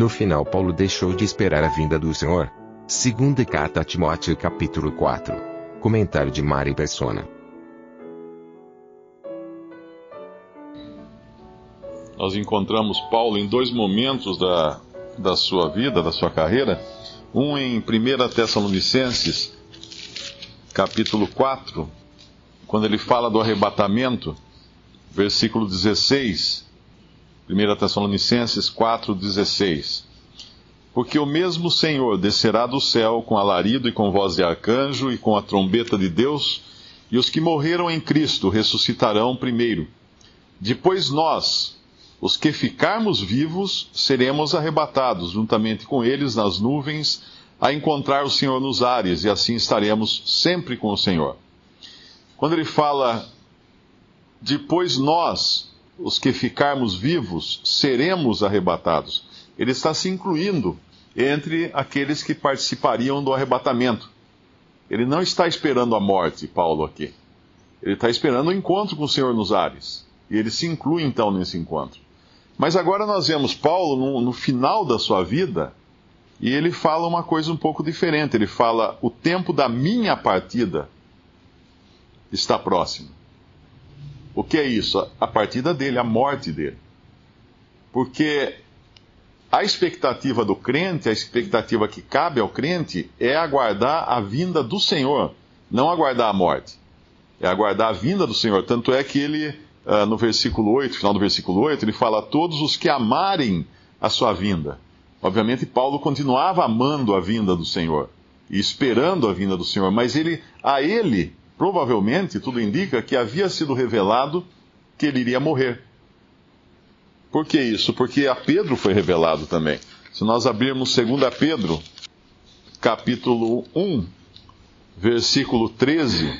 No final, Paulo deixou de esperar a vinda do Senhor. Segunda carta a Timóteo, capítulo 4. Comentário de Mari Persona. Nós encontramos Paulo em dois momentos da sua vida, da sua carreira. Um em 1 Tessalonicenses, capítulo 4, quando ele fala do arrebatamento, versículo 16. 1 Tessalonicenses 4,16. Porque o mesmo Senhor descerá do céu com alarido e com voz de arcanjo e com a trombeta de Deus, e os que morreram em Cristo ressuscitarão primeiro. Depois nós, os que ficarmos vivos, seremos arrebatados juntamente com eles nas nuvens, a encontrar o Senhor nos ares, e assim estaremos sempre com o Senhor. Quando ele fala, depois nós, os que ficarmos vivos, seremos arrebatados, ele está se incluindo entre aqueles que participariam do arrebatamento. Ele não está esperando a morte, Paulo, aqui. Ele está esperando o encontro com o Senhor nos ares. E ele se inclui, então, nesse encontro. Mas agora nós vemos Paulo no final da sua vida, e ele fala uma coisa um pouco diferente. Ele fala, o tempo da minha partida está próximo. O que é isso? A partida dele, a morte dele. Porque a expectativa do crente, a expectativa que cabe ao crente, é aguardar a vinda do Senhor, não aguardar a morte. É aguardar a vinda do Senhor. Tanto é que ele, no versículo 8, final do versículo 8, ele fala, todos os que amarem a sua vinda. Obviamente, Paulo continuava amando a vinda do Senhor e esperando a vinda do Senhor, mas a ele, provavelmente, tudo indica que havia sido revelado que ele iria morrer. Por que isso? Porque a Pedro foi revelado também. Se nós abrirmos 2 Pedro, capítulo 1, versículo 13,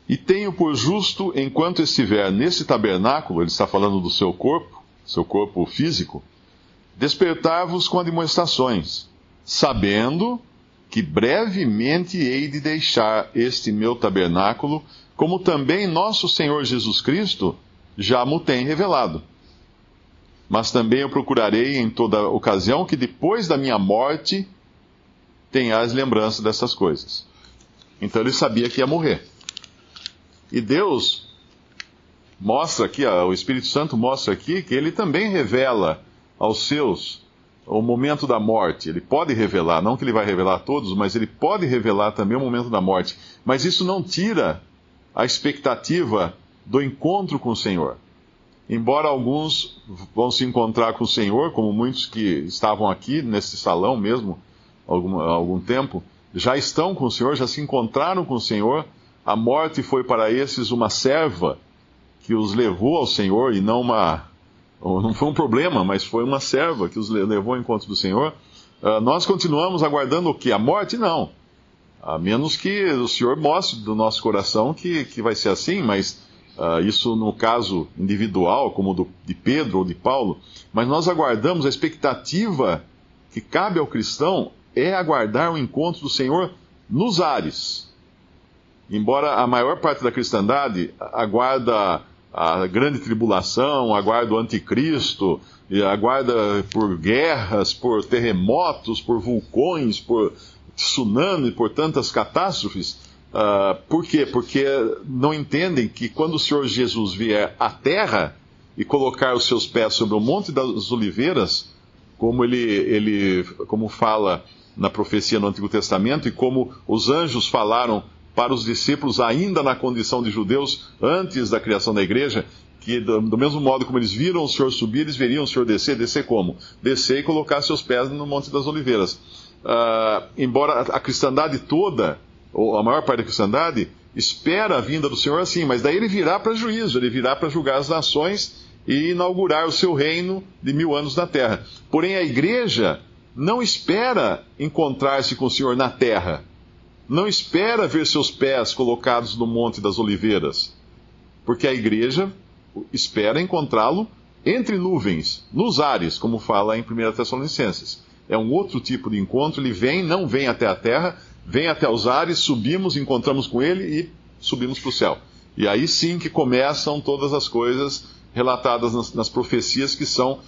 e tenho por justo, enquanto estiver nesse tabernáculo, ele está falando do seu corpo físico, despertar-vos com admoestações, sabendo que brevemente hei de deixar este meu tabernáculo, como também nosso Senhor Jesus Cristo já mo tem revelado. Mas também eu procurarei em toda ocasião que depois da minha morte tenhais lembrança dessas coisas. Então ele sabia que ia morrer. E Deus mostra aqui, o Espírito Santo mostra aqui que ele também revela aos seus o momento da morte. Ele pode revelar, não que ele vai revelar a todos, mas ele pode revelar também o momento da morte. Mas isso não tira a expectativa do encontro com o Senhor. Embora alguns vão se encontrar com o Senhor, como muitos que estavam aqui nesse salão mesmo, há algum tempo, já estão com o Senhor, já se encontraram com o Senhor. A morte foi para esses uma serva que os levou ao Senhor, e não foi um problema, mas foi uma serva que os levou ao encontro do Senhor. Nós continuamos aguardando o quê? A morte? Não. A menos que o Senhor mostre do nosso coração que vai ser assim, mas isso no caso individual, como de Pedro ou de Paulo, mas nós aguardamos, a expectativa que cabe ao cristão é aguardar o encontro do Senhor nos ares. Embora a maior parte da cristandade aguarda a grande tribulação, aguarda o anticristo, e aguarda por guerras, por terremotos, por vulcões, por tsunami, por tantas catástrofes. Por quê? Porque não entendem que quando o Senhor Jesus vier à terra e colocar os seus pés sobre o Monte das Oliveiras, como fala na profecia no Antigo Testamento, e como os anjos falaram para os discípulos ainda na condição de judeus, antes da criação da igreja, que do mesmo modo como eles viram o Senhor subir, eles veriam o Senhor descer como? Descer e colocar seus pés no Monte das Oliveiras. Embora a cristandade toda, ou a maior parte da cristandade, espera a vinda do Senhor assim, mas daí ele virá para juízo, ele virá para julgar as nações e inaugurar o seu reino de 1000 anos na terra. Porém, a igreja não espera encontrar-se com o Senhor na terra, não espera ver seus pés colocados no Monte das Oliveiras, porque a igreja espera encontrá-lo entre nuvens, nos ares, como fala em 1 Tessalonicenses. É um outro tipo de encontro, ele vem, não vem até a terra, vem até os ares, subimos, encontramos com ele e subimos para o céu. E aí sim que começam todas as coisas relatadas nas profecias que são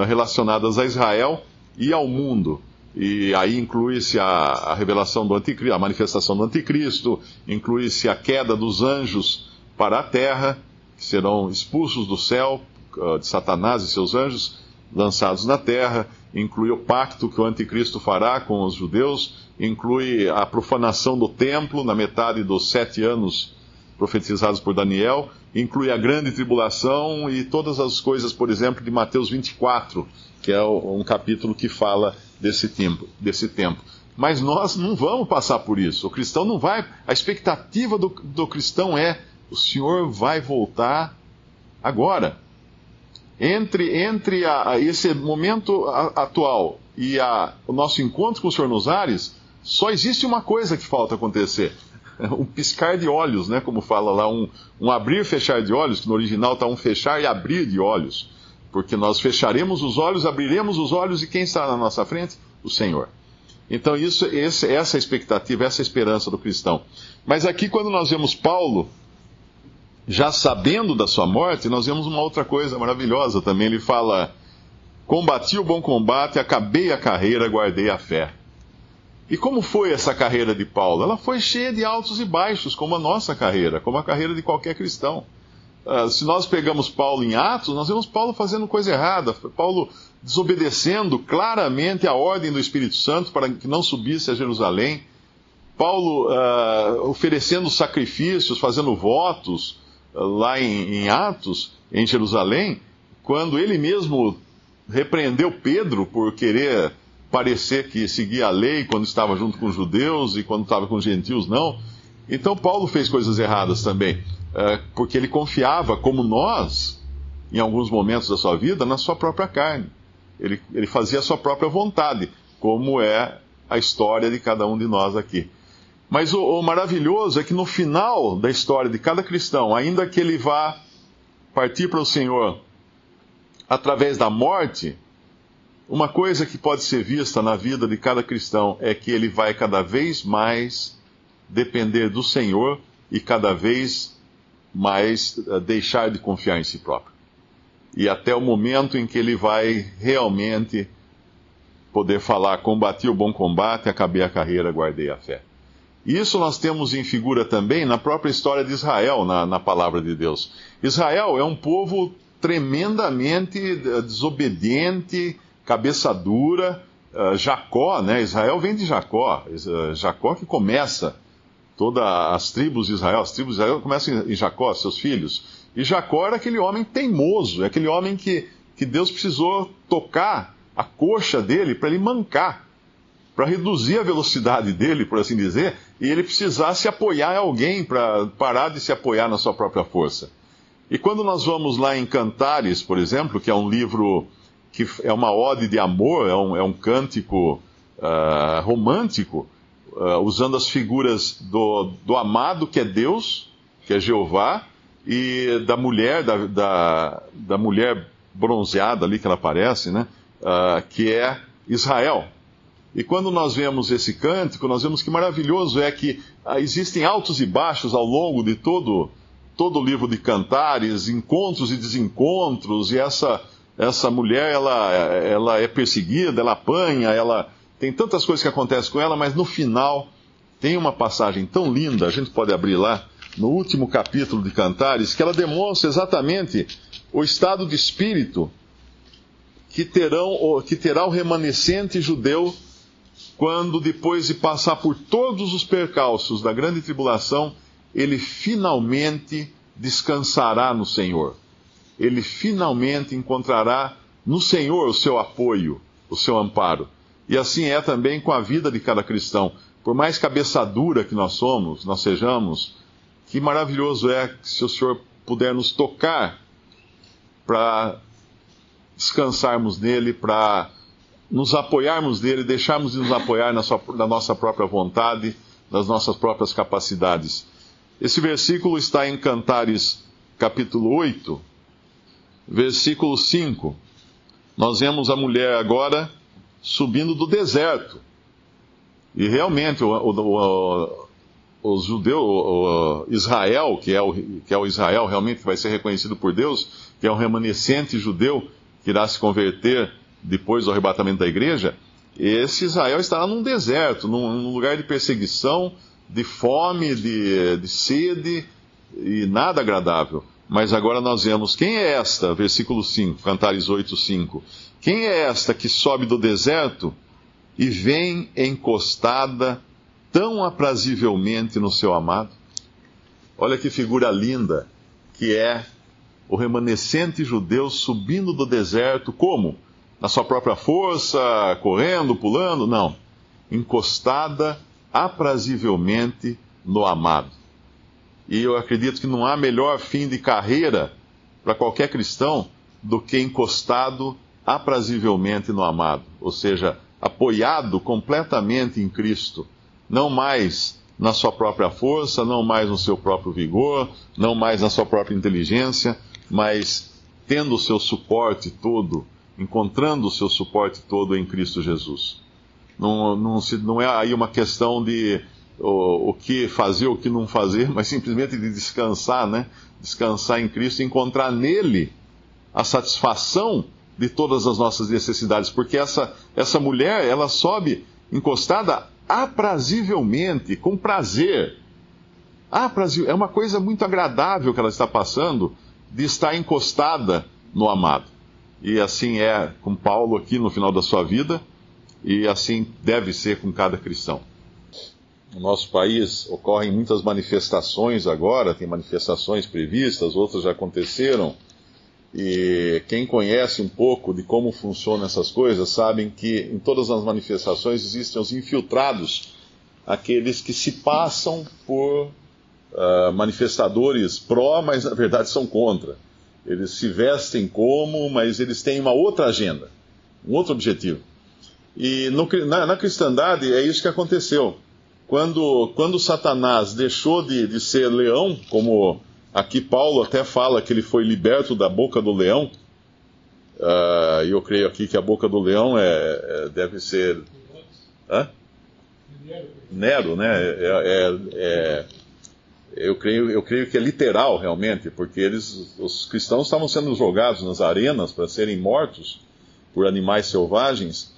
relacionadas a Israel e ao mundo. E aí inclui-se a revelação do anticristo, a manifestação do anticristo, inclui-se a queda dos anjos para a terra, que serão expulsos do céu, de Satanás e seus anjos, lançados na terra, inclui o pacto que o anticristo fará com os judeus, inclui a profanação do templo na metade dos 7 anos profetizados por Daniel, inclui a grande tribulação e todas as coisas, por exemplo, de Mateus 24, que é um capítulo que fala desse tempo. Mas nós não vamos passar por isso. O cristão não vai. A expectativa do cristão é: o Senhor vai voltar agora. Entre esse momento atual e o nosso encontro com o Senhor nos ares, só existe uma coisa que falta acontecer. Um piscar de olhos, né? Como fala lá, um abrir e fechar de olhos, que no original está um fechar e abrir de olhos. Porque nós fecharemos os olhos, abriremos os olhos, e quem está na nossa frente? O Senhor. Então essa é a expectativa, essa é a esperança do cristão. Mas aqui, quando nós vemos Paulo, já sabendo da sua morte, nós vemos uma outra coisa maravilhosa também. Ele fala: combati o bom combate, acabei a carreira, guardei a fé. E como foi essa carreira de Paulo? Ela foi cheia de altos e baixos, como a nossa carreira, como a carreira de qualquer cristão. Se nós pegamos Paulo em Atos, nós vemos Paulo fazendo coisa errada, Paulo desobedecendo claramente a ordem do Espírito Santo para que não subisse a Jerusalém, Paulo oferecendo sacrifícios, fazendo votos lá em Atos, em Jerusalém, quando ele mesmo repreendeu Pedro por querer parecer que seguia a lei quando estava junto com os judeus e quando estava com os gentios não. Então Paulo fez coisas erradas também, porque ele confiava, como nós, em alguns momentos da sua vida, na sua própria carne. Ele fazia a sua própria vontade, como é a história de cada um de nós aqui. Mas o maravilhoso é que no final da história de cada cristão, ainda que ele vá partir para o Senhor através da morte, uma coisa que pode ser vista na vida de cada cristão é que ele vai cada vez mais depender do Senhor e cada vez mais deixar de confiar em si próprio. E até o momento em que ele vai realmente poder falar: combati o bom combate, acabei a carreira, guardei a fé. Isso nós temos em figura também na própria história de Israel, na palavra de Deus. Israel é um povo tremendamente desobediente, cabeça dura. Jacó, né? Israel vem de Jacó. Jacó que começa todas as tribos de Israel. As tribos de Israel começam em Jacó, seus filhos. E Jacó era aquele homem teimoso, é aquele homem que Deus precisou tocar a coxa dele para ele mancar, para reduzir a velocidade dele, por assim dizer, e ele precisar se apoiar em alguém para parar de se apoiar na sua própria força. E quando nós vamos lá em Cantares, por exemplo, que é um livro que é uma ode de amor, é um cântico romântico, usando as figuras do amado, que é Deus, que é Jeová, e da mulher, da mulher bronzeada ali que ela aparece, né? Que é Israel. E quando nós vemos esse cântico, nós vemos que maravilhoso é que existem altos e baixos ao longo de todo o livro de Cantares, encontros e desencontros, e essa mulher, ela é perseguida, ela apanha, ela tem tantas coisas que acontecem com ela, mas no final tem uma passagem tão linda, a gente pode abrir lá, no último capítulo de Cantares, que ela demonstra exatamente o estado de espírito que terá o remanescente judeu quando, depois de passar por todos os percalços da grande tribulação, ele finalmente descansará no Senhor. Ele finalmente encontrará no Senhor o seu apoio, o seu amparo. E assim é também com a vida de cada cristão. Por mais cabeça dura que nós sejamos, que maravilhoso é se o Senhor puder nos tocar para descansarmos nele, para nos apoiarmos nele, deixarmos de nos apoiar na nossa própria vontade, nas nossas próprias capacidades. Esse versículo está em Cantares, capítulo 8, versículo 5. Nós vemos a mulher agora subindo do deserto. E realmente os judeus, Israel, que é o Israel realmente que vai ser reconhecido por Deus, que é um remanescente judeu que irá se converter depois do arrebatamento da igreja, esse Israel estará num deserto, num lugar de perseguição, de fome, de sede, e nada agradável. Mas agora nós vemos, quem é esta, versículo 5, Cantares 8:5, quem é esta que sobe do deserto e vem encostada tão aprazivelmente no seu amado? Olha que figura linda que é o remanescente judeu subindo do deserto, como? Na sua própria força, correndo, pulando? Não. Encostada aprazivelmente no amado. E eu acredito que não há melhor fim de carreira para qualquer cristão do que encostado aprazivelmente no amado. Ou seja, apoiado completamente em Cristo. Não mais na sua própria força, não mais no seu próprio vigor, não mais na sua própria inteligência, mas tendo o seu suporte todo, encontrando o seu suporte todo em Cristo Jesus. Não é aí uma questão de o que fazer, o que não fazer, mas simplesmente de descansar, né? Descansar em Cristo e encontrar nele a satisfação de todas as nossas necessidades, porque essa mulher, ela sobe encostada aprazivelmente, com prazer. É uma coisa muito agradável que ela está passando, de estar encostada no amado. E assim é com Paulo aqui no final da sua vida, e assim deve ser com cada cristão. No nosso país ocorrem muitas manifestações agora, tem manifestações previstas, outras já aconteceram, e quem conhece um pouco de como funcionam essas coisas, sabem que em todas as manifestações existem os infiltrados, aqueles que se passam por manifestadores pró, mas na verdade são contra. Eles se vestem como, mas eles têm uma outra agenda, um outro objetivo. E na cristandade é isso que aconteceu. Quando Satanás deixou de ser leão, como aqui Paulo até fala que ele foi liberto da boca do leão, e eu creio aqui que a boca do leão deve ser... Nero, né? Eu creio que é literal, realmente, porque os cristãos estavam sendo jogados nas arenas para serem mortos por animais selvagens.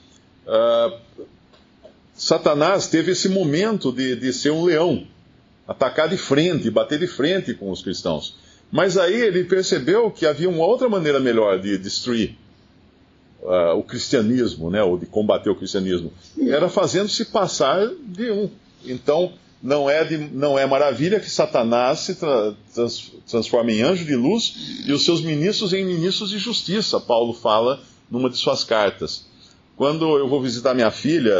Satanás teve esse momento de ser um leão, atacar de frente, bater de frente com os cristãos. Mas aí ele percebeu que havia uma outra maneira melhor de destruir o cristianismo, né, ou de combater o cristianismo. Era fazendo-se passar de um. Então, não é maravilha que Satanás se transforme em anjo de luz e os seus ministros em ministros de justiça, Paulo fala numa de suas cartas. Quando eu vou visitar minha filha,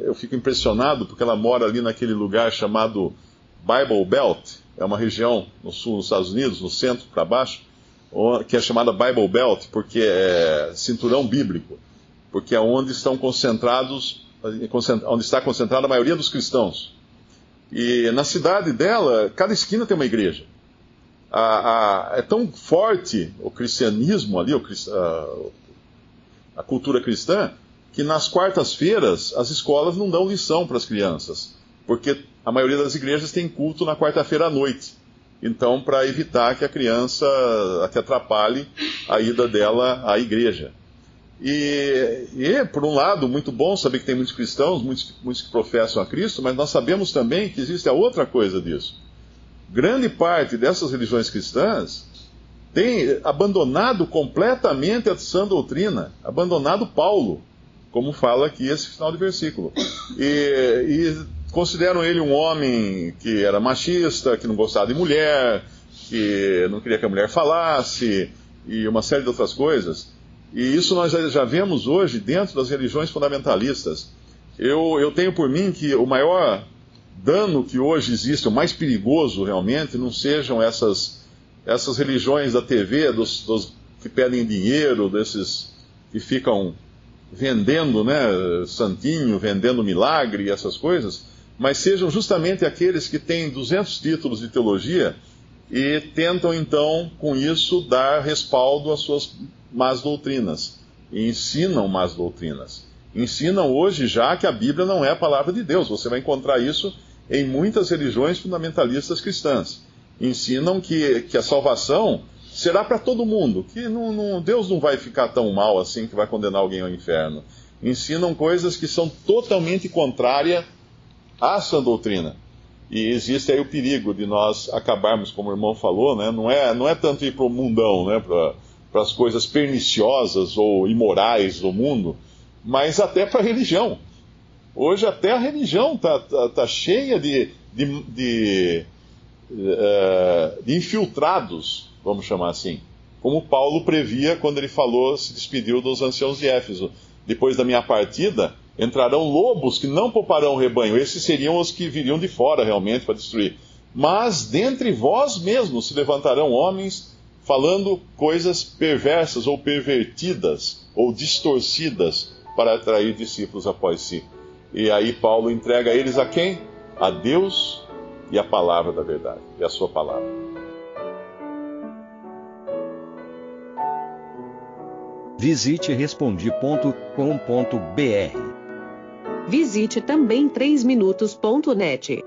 eu fico impressionado porque ela mora ali naquele lugar chamado Bible Belt, é uma região no sul dos Estados Unidos, no centro para baixo, que é chamada Bible Belt, porque é cinturão bíblico, porque é onde está concentrada a maioria dos cristãos. E na cidade dela, cada esquina tem uma igreja. É tão forte o cristianismo ali, a cultura cristã, que nas quartas-feiras as escolas não dão lição para as crianças, porque a maioria das igrejas tem culto na quarta-feira à noite. Então, para evitar que a criança atrapalhe a ida dela à igreja. E por um lado, muito bom saber que tem muitos cristãos, muitos que professam a Cristo, mas nós sabemos também que existe a outra coisa disso. Grande parte dessas religiões cristãs tem abandonado completamente a sã doutrina, abandonado Paulo, como fala aqui esse final de versículo. E consideram ele um homem que era machista, que não gostava de mulher, que não queria que a mulher falasse, e uma série de outras coisas. E isso nós já vemos hoje dentro das religiões fundamentalistas. Eu tenho por mim que o maior dano que hoje existe, o mais perigoso realmente, não sejam essas religiões da TV, dos que pedem dinheiro, desses que ficam vendendo, né, santinho, vendendo milagre e essas coisas, mas sejam justamente aqueles que têm 200 títulos de teologia e tentam então, com isso, dar respaldo às suas más doutrinas, e ensinam más doutrinas. Ensinam hoje já que a Bíblia não é a palavra de Deus. Você vai encontrar isso em muitas religiões fundamentalistas cristãs. Ensinam que a salvação será para todo mundo, que Deus não vai ficar tão mal assim que vai condenar alguém ao inferno. Ensinam coisas que são totalmente contrárias à sã doutrina. E existe aí o perigo de nós acabarmos, como o irmão falou, né? Não é tanto ir para o mundão, né? Para as coisas perniciosas ou imorais do mundo, mas até para a religião. Hoje até a religião tá cheia de infiltrados, vamos chamar assim. Como Paulo previa quando ele se despediu dos anciãos de Éfeso. Depois da minha partida, entrarão lobos que não pouparão o rebanho. Esses seriam os que viriam de fora realmente para destruir. Mas dentre vós mesmos se levantarão homens falando coisas perversas ou pervertidas ou distorcidas para atrair discípulos após si. E aí Paulo entrega eles a quem? A Deus e a palavra da verdade, e a sua palavra. Visite Respondi.com.br. Visite também 3minutos.net.